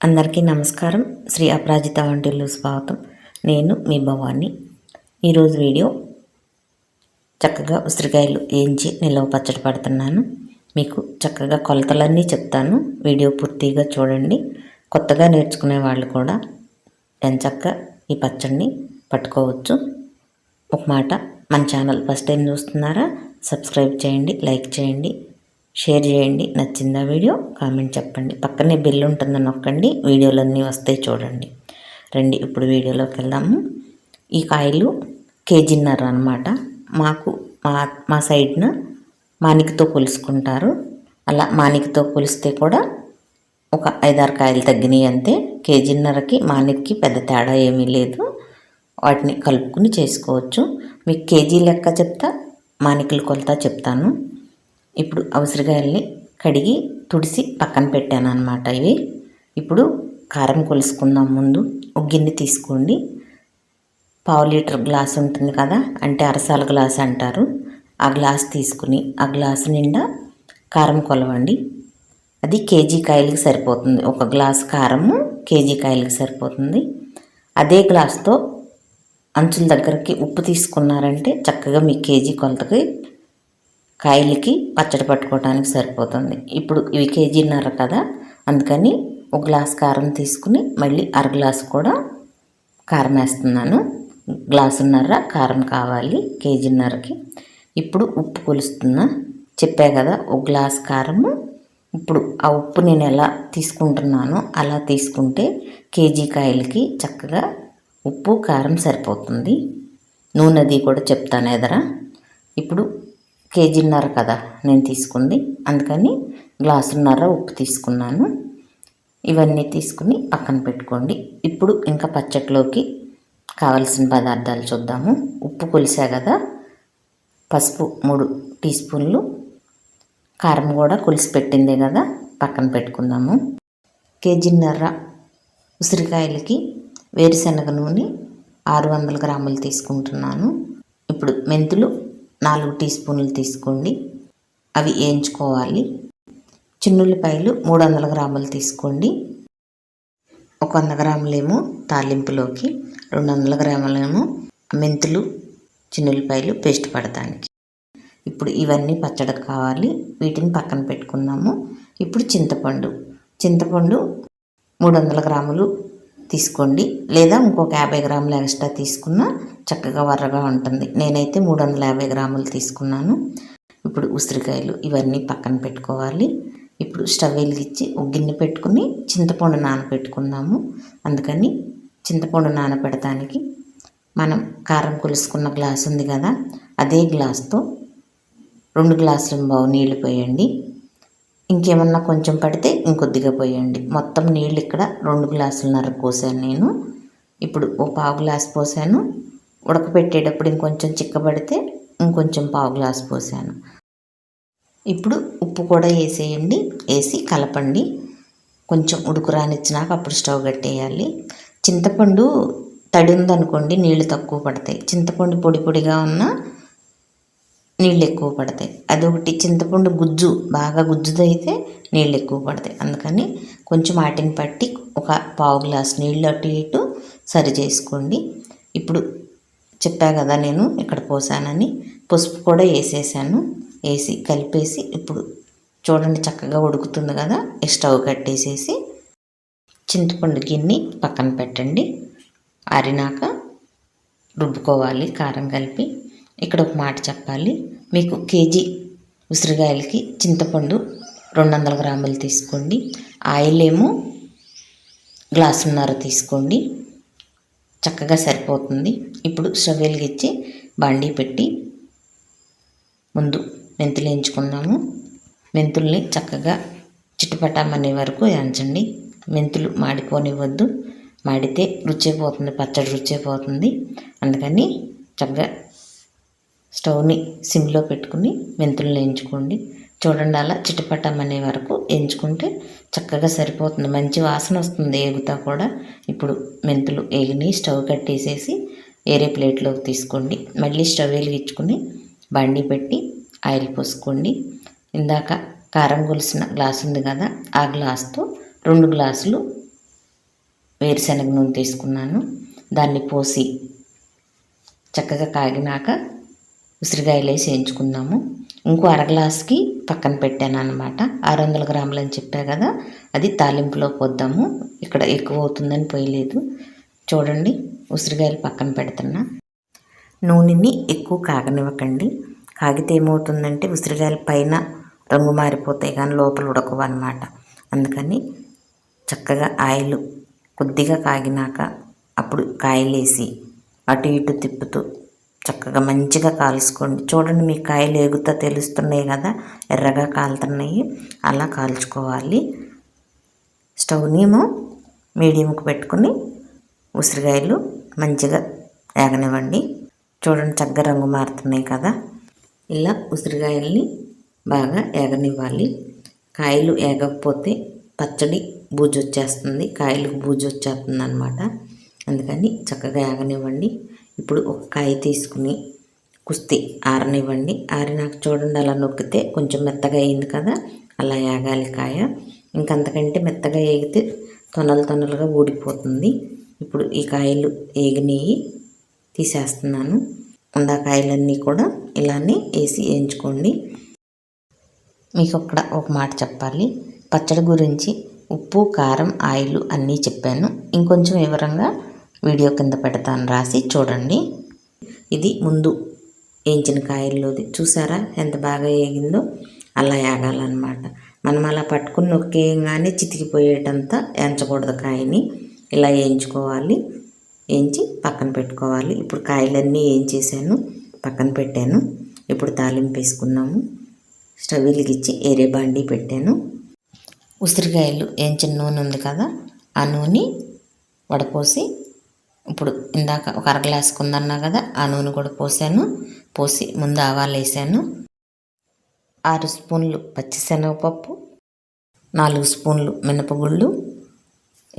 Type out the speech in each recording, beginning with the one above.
అందరికీ నమస్కారం. శ్రీ అపరాజిత వంటిల్లు స్వాగతం. నేను మీ భవాని. ఈరోజు వీడియో చక్కగా ఉసిరికాయలు వేయించి నిల్వ పచ్చడి పడుతున్నాను. మీకు చక్కగా కొలతలన్నీ చెప్తాను. వీడియో పూర్తిగా చూడండి. కొత్తగా నేర్చుకునే వాళ్ళు కూడా ఎంచక్కా ఈ పచ్చడిని పట్టుకోవచ్చు. ఒక మాట, మన ఛానల్ ఫస్ట్ టైం చూస్తున్నారా? సబ్స్క్రైబ్ చేయండి, లైక్ చేయండి, షేర్ చేయండి. నచ్చిందా వీడియో? కామెంట్ చెప్పండి. పక్కనే బెల్ ఉంటుందని నొక్కండి. వీడియోలన్నీ వస్తాయి, చూడండి. రండి ఇప్పుడు వీడియోలోకి వెళ్దాము. ఈ కాయలు కేజీన్నర అన్నమాట. మాకు మా సైడ్న మానికతో కొలుసుకుంటారు. అలా మానికతో కొలిస్తే కూడా ఒక 5-6 కాయలు తగ్గినాయి అంతే. కేజీన్నరకి మానిక్కి పెద్ద తేడా ఏమీ లేదు. వాటిని కలుపుకుని చేసుకోవచ్చు. మీకు కేజీ లెక్క చెప్తా, మానికలు కొలత చెప్తాను. ఇప్పుడు ఉసిరికాయల్ని కడిగి తుడిసి పక్కన పెట్టాను అన్నమాట. ఇవి ఇప్పుడు కారం కొలుసుకుందాం. ముందు ఒక గిన్నె తీసుకోండి. 1/2 లీటర్ గ్లాస్ ఉంటుంది కదా, అంటే అరసాల గ్లాస్ అంటారు. ఆ గ్లాస్ తీసుకుని ఆ గ్లాసు నిండా కారం కొలవండి. అది కేజీ కాయలకి సరిపోతుంది. ఒక గ్లాస్ కారము కేజీ కాయలకి సరిపోతుంది. అదే గ్లాస్తో అంచుల దగ్గరికి ఉప్పు తీసుకున్నారంటే చక్కగా మీ కేజీ కొలతకి కాయలకి పచ్చడి పట్టుకోవడానికి సరిపోతుంది. ఇప్పుడు ఇవి కేజీన్నర కదా, అందుకని ఒక గ్లాస్ కారం తీసుకుని మళ్ళీ గ్లాసు కూడా కారం వేస్తున్నాను. గ్లాసున్నర కారం కావాలి కేజీన్నరకి. ఇప్పుడు ఉప్పు కొలుస్తున్నా. చెప్పా కదా, ఒక గ్లాస్ కారము. ఇప్పుడు ఆ ఉప్పు నేను ఎలా తీసుకుంటున్నానో అలా తీసుకుంటే కేజీ కాయలకి చక్కగా ఉప్పు కారం సరిపోతుంది. నూనెది కూడా చెప్తాను ఎదరా. ఇప్పుడు కేజీన్నర కదా నేను తీసుకుంది, అందుకని గ్లాసున్నర ఉప్పు తీసుకున్నాను. ఇవన్నీ తీసుకుని పక్కన పెట్టుకోండి. ఇప్పుడు ఇంకా పచ్చట్లోకి కావలసిన పదార్థాలు చూద్దాము. ఉప్పు కొలిసా కదా, పసుపు 3 టీ స్పూన్లు, కారం కూడా కొలిసి పెట్టిందే కదా, పక్కన పెట్టుకుందాము. కేజీన్నర ఉసిరికాయలకి వేరుశనగ నూనె 600 గ్రాములు తీసుకుంటున్నాను. ఇప్పుడు మెంతులు 4 టీ స్పూన్లు తీసుకోండి, అవి వేయించుకోవాలి. చిన్నుల్లిపాయలు 300 గ్రాములు తీసుకోండి. ఒక 100 గ్రాములేమో తాలింపులోకి, 200 గ్రాములేమో మెంతులు చిన్నుల్లిపాయలు పేస్ట్ పడటానికి. ఇప్పుడు ఇవన్నీ పచ్చడికి కావాలి. వీటిని పక్కన పెట్టుకుందాము. ఇప్పుడు చింతపండు 300 గ్రాములు తీసుకోండి, లేదా ఇంకొక 50 గ్రాములు ఎక్స్ట్రా తీసుకున్నా చక్కగా వర్రగా ఉంటుంది. నేనైతే 350 గ్రాములు తీసుకున్నాను. ఇప్పుడు ఉసిరికాయలు ఇవన్నీ పక్కన పెట్టుకోవాలి. ఇప్పుడు స్టవ్ వెలిగించి ఒక గిన్నె పెట్టుకుని చింతపండు నానబెట్టుకుందాము. అందుకని చింతపండు నానబెడటానికి మనం కారం కొలుసుకున్న గ్లాస్ ఉంది కదా, అదే గ్లాస్తో 2 గ్లాసుల బావు నీళ్లు పోయండి. ఇంకేమన్నా కొంచెం పడితే ఇంకొద్దిగా పోయండి. మొత్తం నీళ్ళు ఇక్కడ 2 గ్లాసులన్నర పోసాను నేను. ఇప్పుడు ఓ 1/2 గ్లాస్ పోసాను. ఉడకపెట్టేటప్పుడు ఇంకొంచెం చిక్కబడితే ఇంకొంచెం 1/2 గ్లాస్ పోసాను. ఇప్పుడు ఉప్పు కూడా వేసేయండి. వేసి కలపండి. కొంచెం ఉడుకు రానిచ్చినాక అప్పుడు స్టవ్ కట్టేయాలి. చింతపండు తడి ఉందనుకోండి నీళ్ళు తక్కువ పడతాయి. చింతపండు పొడి పొడిగా ఉన్న నీళ్ళు ఎక్కువ పడతాయి. అదొకటి. చింతపండు గుజ్జు బాగా గుజ్జుదైతే నీళ్ళు ఎక్కువ పడతాయి. అందుకని కొంచెం వాటిని పట్టి ఒక 1/2 గ్లాస్ నీళ్ళు అటు ఇటు సరి చేసుకోండి. ఇప్పుడు చెప్పా కదా నేను ఇక్కడ పోసానని, పసుపు కూడా వేసేసాను. వేసి కలిపేసి ఇప్పుడు చూడండి చక్కగా ఉడుకుతుంది కదా. స్టవ్ కట్టేసేసి చింతపండు గిన్నె పక్కన పెట్టండి. ఆరినాక రుబ్బుకోవాలి కారం కలిపి. ఇక్కడ ఒక మాట చెప్పాలి. మీకు కేజీ ఉసిరికాయలకి చింతపండు 200 గ్రాములు తీసుకోండి. ఆయిల్ ఏమో గ్లాసున్నర తీసుకోండి, చక్కగా సరిపోతుంది. ఇప్పుడు స్టవ్ వెలిగించి బాండీ పెట్టి ముందు మెంతులు వేయించుకుందాము. మెంతుల్ని చక్కగా చిట్టుపటామనే వరకు వేయించండి. మెంతులు మాడిపోనివ్వద్దు. మాడితే రుచిపోతుంది, పచ్చడి రుచిపోతుంది. అందుకని చక్కగా స్టవ్ని సిమ్లో పెట్టుకుని మెంతులు వేయించుకోండి. చూడండి అలా చిటపటమనే వరకు వేయించుకుంటే చక్కగా సరిపోతుంది. మంచి వాసన వస్తుంది ఏగుతా కూడా. ఇప్పుడు మెంతులు వేగిని స్టవ్ కట్టేసేసి వేరే ప్లేట్లోకి తీసుకోండి. మళ్ళీ స్టవ్ వెలిగించుకుని బండి పెట్టి ఆయిల్ పోసుకోండి. ఇందాక కారం కొలిసిన గ్లాస్ ఉంది కదా, ఆ గ్లాస్తో 2 గ్లాసులు వేరుశనగ నూనె తీసుకున్నాను. దాన్ని పోసి చక్కగా కాగినాక ఉసిరికాయలు వేసి వేయించుకుందాము. ఇంకో అరగ్లాస్కి పక్కన పెట్టాను అనమాట. 600 గ్రాములు అని చెప్పా కదా, అది తాలింపులో పోద్దాము. ఇక్కడ ఎక్కువ అవుతుందని పోయలేదు. చూడండి, ఉసిరికాయలు పక్కన పెడుతున్నా. నూనెని ఎక్కువ కాగనివ్వకండి. కాగితే ఏమవుతుందంటే ఉసిరికాయల పైన రంగు మారిపోతాయి కానీ లోపల ఉడకవు అన్నమాట. అందుకని చక్కగా ఆయిల్ కొద్దిగా కాగినాక అప్పుడు కాయలు వేసి అటు ఇటు తిప్పుతూ చక్కగా మంచిగా కాల్చుకోండి. చూడండి, మీ కాయలు ఎగుతా తెలుస్తున్నాయి కదా, ఎర్రగా కాలుతున్నాయి. అలా కాల్చుకోవాలి. స్టవ్నేమో మీడియంకి పెట్టుకుని ఉసిరికాయలు మంచిగా వేగనివ్వండి. చూడండి, చక్కగా రంగు మారుతున్నాయి కదా. ఇలా ఉసిరికాయల్ని బాగా ఏగనివ్వాలి. కాయలు ఏగకపోతే పచ్చడి బూజు వచ్చేస్తుంది, కాయలకు బూజు వచ్చేస్తుంది అనమాట. అందుకని చక్కగా ఏగనివ్వండి. ఇప్పుడు ఒక కాయ తీసుకుని కుస్తీ ఆరనివ్వండి. ఆరినాక చూడండి, అలా నొక్కితే కొంచెం మెత్తగా అయింది కదా, అలా ఏగాలి కాయ. ఇంకంతకంటే మెత్తగా ఏగితే తొనలుగా ఊడిపోతుంది. ఇప్పుడు ఈ కాయలు ఏగినవి తీసేస్తున్నాను. కాయలన్నీ కూడా ఇలానే వేసి వేయించుకోండి. మీకు ఒక మాట చెప్పాలి. పచ్చడి గురించి ఉప్పు, కారం, ఆయిల్ అన్నీ చెప్పాను. ఇంకొంచెం వివరంగా వీడియో కింద పెడతాను, రాసి చూడండి. ఇది ముందు వేయించిన కాయల్లోది. చూసారా ఎంత బాగా వేగిందో? అలా వేగాలన్నమాట. మనం అలా పట్టుకుని నొక్కేయంగానే చితికిపోయేటంతా వేయించకూడదు కాయని. ఇలా వేయించుకోవాలి. వేయించి పక్కన పెట్టుకోవాలి. ఇప్పుడు కాయలన్నీ వేయించేసాను, పక్కన పెట్టాను. ఇప్పుడు తాలింపు వేసుకున్నాము. స్టవ్ వెలిగించి ఏరే బాండీ పెట్టాను. ఉసిరికాయలు వేయించిన నూనె ఉంది కదా, ఆ నూనె వడపోసి ఇప్పుడు ఇందాక ఒక అరగ్లాస్ కుందన్నా కదా, ఆ నూనె కూడా పోసాను. పోసి ముందు ఆవాలు వేసాను. 6 స్పూన్లు పచ్చిశనగపప్పు, 4 స్పూన్లు మినపగుళ్ళు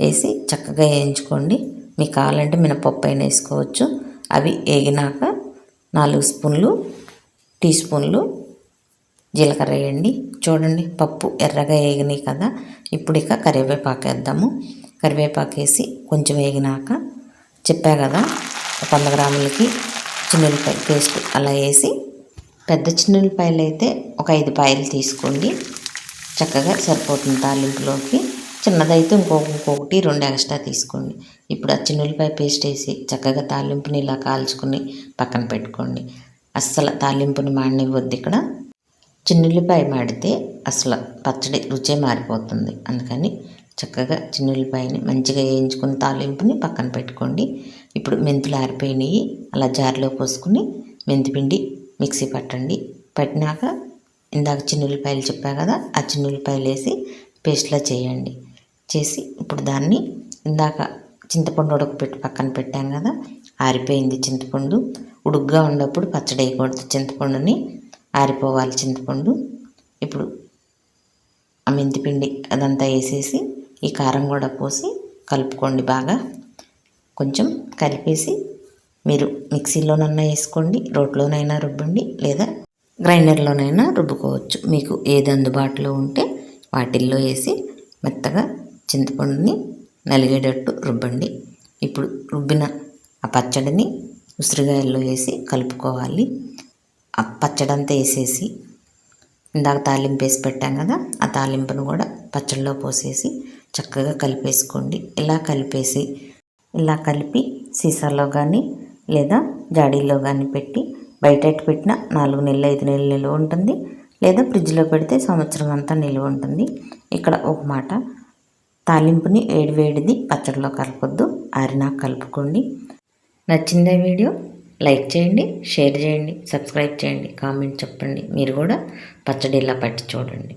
వేసి చక్కగా వేయించుకోండి. మీకు కావాలంటే మినపప్పు అయినా వేసుకోవచ్చు. అవి వేగినాక 4 టీ స్పూన్లు జీలకర్ర వేయండి. చూడండి, పప్పు ఎర్రగా వేగినాయి కదా. ఇప్పుడు ఇక కరివేపాకు వేద్దాము. కరివేపాకు వేసి కొంచెం వేగినాక చెప్పా కదా, 100 గ్రాములకి చిన్నులపాయ పేస్ట్ అలా వేసి, పెద్ద చిన్నులపాయలు అయితే ఒక 5 పాయలు తీసుకోండి, చక్కగా సరిపోతుంది తాలింపులోకి. చిన్నదైతే ఇంకొకటి 2 ఎక్స్ట్రా తీసుకోండి. ఇప్పుడు ఆ చిన్నులపాయ పేస్ట్ వేసి చక్కగా తాలింపుని ఇలా కాల్చుకుని పక్కన పెట్టుకోండి. అస్సలు తాలింపుని మాడనివ్వద్దు. ఇక్కడ చిన్నులపాయ మాడితే అసలు పచ్చడి రుచే మారిపోతుంది. అందుకని చక్కగా చిన్నులపాయని మంచిగా వేయించుకుని తాలింపుని పక్కన పెట్టుకోండి. ఇప్పుడు మెంతులు ఆరిపోయినాయి, అలా జార్లో పోసుకుని మెంతిపిండి మిక్సీ పట్టండి. పట్టినాక ఇందాక చిన్నులపాయలు చెప్పా కదా, ఆ చిన్నులపాయలు వేసి పేస్ట్లా చేయండి. చేసి ఇప్పుడు దాన్ని ఇందాక చింతపండు ఉడకపెట్టి పక్కన పెట్టాం కదా, ఆరిపోయింది చింతపండు. ఉడుగ్గా ఉన్నప్పుడు పచ్చడి వేయకూడదు, చింతపండుని ఆరిపోవాలి చింతపండు. ఇప్పుడు ఆ మెంతిపిండి అదంతా వేసేసి ఈ కారం కూడా పోసి కలుపుకోండి. బాగా కొంచెం కలిపేసి మీరు మిక్సీలోనైనా వేసుకోండి, రోట్లోనైనా రుబ్బండి, లేదా గ్రైండర్లోనైనా రుబ్బుకోవచ్చు. మీకు ఏది అందుబాటులో ఉంటే వాటిల్లో వేసి మెత్తగా చింతపండుని నలిగేటట్టు రుబ్బండి. ఇప్పుడు రుబ్బిన ఆ పచ్చడిని ఉసిరికాయల్లో వేసి కలుపుకోవాలి. ఆ పచ్చడి అంతా వేసేసి ఇందాక తాలింపు వేసి పెట్టాం కదా, ఆ తాలింపును కూడా పచ్చడిలో పోసేసి చక్కగా కలిపేసుకోండి. ఇలా కలిపి సీసాలో కానీ లేదా జాడీలో కానీ పెట్టి బయట పెట్టిన 4 నెలలు 5 నెలలు నిల్వ ఉంటుంది, లేదా ఫ్రిడ్జ్లో పెడితే సంవత్సరం అంతా నిల్వ ఉంటుంది. ఇక్కడ ఒక మాట, తాలింపుని వేడిది పచ్చడిలో కలపొద్దు, ఆరినాక కలుపుకోండి. నచ్చిందే వీడియో? లైక్ చేయండి, షేర్ చేయండి, సబ్స్క్రైబ్ చేయండి, కామెంట్ చెప్పండి. మీరు కూడా పచ్చడి ఇలా పట్టి చూడండి.